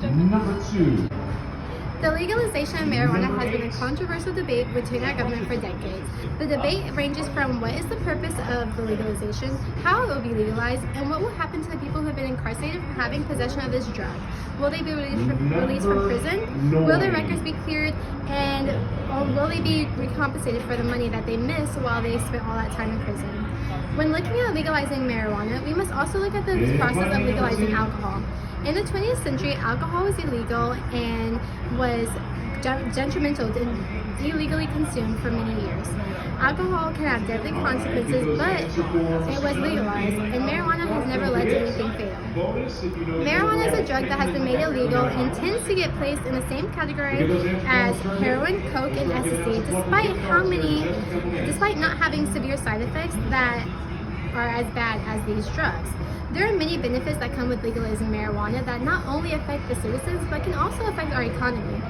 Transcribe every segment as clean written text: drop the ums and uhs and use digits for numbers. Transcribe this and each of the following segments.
Number 2. The legalization of marijuana has been a controversial debate between our government for decades. The debate ranges from what is the purpose of the legalization, how it will be legalized, and what will happen to the people who have been incarcerated for having possession of this drug. Will they be released from prison? Will their records be cleared? And will they be recompensated for the money that they missed while they spent all that time in prison? When looking at legalizing marijuana, we must also look at the process of legalizing alcohol. In the 20th century, alcohol was illegal and was detrimental and illegally consumed for many years. Alcohol can have deadly consequences, but it was legalized, and marijuana has never led to anything fatal. Marijuana is a drug that has been made illegal and tends to get placed in the same category as heroin, coke, and ecstasy, despite not having severe side effects that are as bad as these drugs. There are many benefits that come with legalizing marijuana that not only affect the citizens, but can also affect our economy.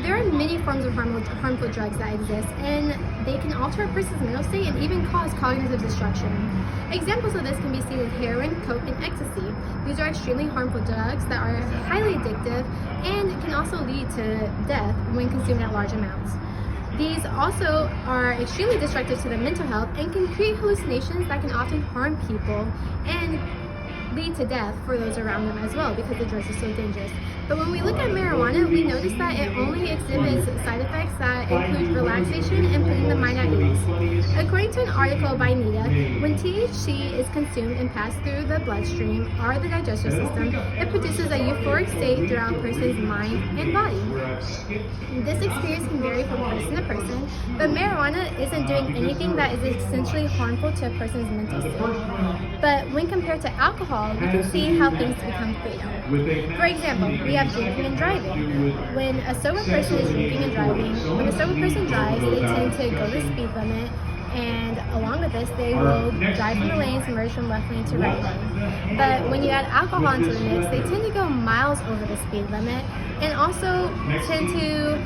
There are many forms of harmful drugs that exist, and they can alter a person's mental state and even cause cognitive destruction. Examples of this can be seen in heroin, coke, and ecstasy. These are extremely harmful drugs that are highly addictive and can also lead to death when consumed at large amounts. These also are extremely destructive to the mental health and can create hallucinations that can often harm people and lead to death for those around them as well, because the drugs are so dangerous. But when we look at marijuana, we notice that it only exhibits side effects that include relaxation and putting the mind at ease. According to an article by Nita, when THC is consumed and passed through the bloodstream or the digestive system, it produces a euphoric state throughout a person's mind and body. This experience can vary from person to person, but marijuana isn't doing anything that is essentially harmful to a person's mental state. But when compared to alcohol, we can see how things become fatal. For example, we have drinking and driving. When a sober person is drinking and driving, when a sober person drives, they tend to go the speed limit, and along with this, they will drive from the lanes, merge from left lane to right lane. But when you add alcohol into the mix, they tend to go miles over the speed limit and also tend to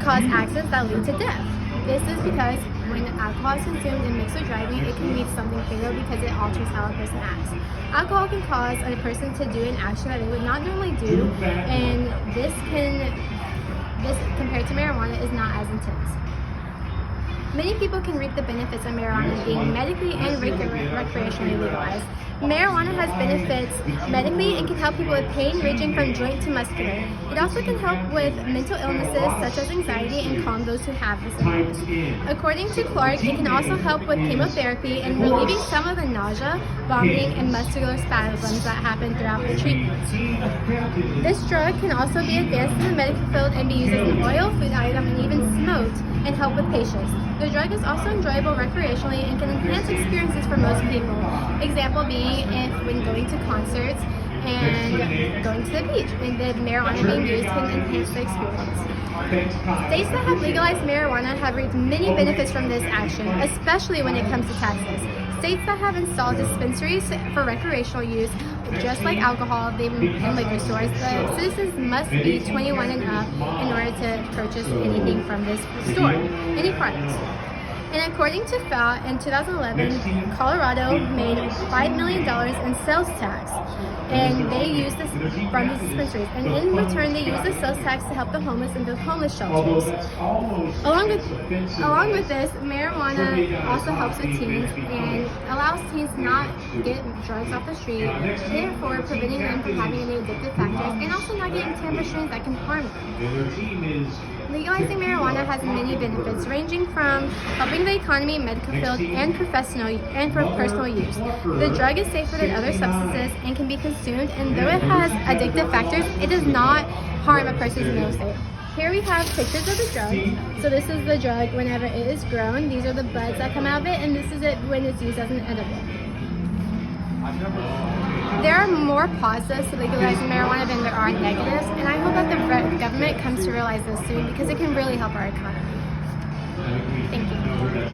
cause accidents that lead to death. This is because when alcohol is consumed and mixed with driving, it can lead to something fatal because it alters how a person acts. Alcohol can cause a person to do an action that they would not normally do, and this compared to marijuana is not as intense. Many people can reap the benefits of marijuana being medically and recreationally legalized. Marijuana has benefits medically and can help people with pain ranging from joint to muscular. It also can help with mental illnesses such as anxiety and calm those who have this illness. According to Clark, it can also help with chemotherapy and relieving some of the nausea, vomiting, and muscular spasms that happen throughout the treatment. This drug can also be advanced in the medical field and be used as an oil, food item, and even smoked and help with patients. The drug is also enjoyable recreationally and can enhance experiences for most people. Example being when going to concerts and going to the beach, and the marijuana being used can enhance the experience. States that have legalized marijuana have reaped many benefits from this action, especially when it comes to taxes. States that have installed dispensaries for recreational use, just like alcohol in liquor stores, the citizens must be 21 and up in order to purchase anything from this store, any products. And according to FAO, in 2011, Colorado made $5 million in sales tax, and they used this from these dispensaries. And in return, they used the sales tax to help the homeless and build homeless shelters. Along with this, marijuana also helps with teens and allows teens to not get drugs off the street, therefore preventing them from having any addictive factors, and also not getting tambourines that can harm them. Legalizing marijuana has many benefits, ranging from helping the economy, medical field, and for personal use. The drug is safer than other substances and can be consumed, and though it has addictive factors, it does not harm a person's mental state. Here we have pictures of the drug. So this is the drug whenever it is grown. These are the buds that come out of it, and this is it when it's used as an edible. There are more positives to legalizing marijuana than there are negatives, and I hope that the government comes to realize this soon because it can really help our economy. Thank you.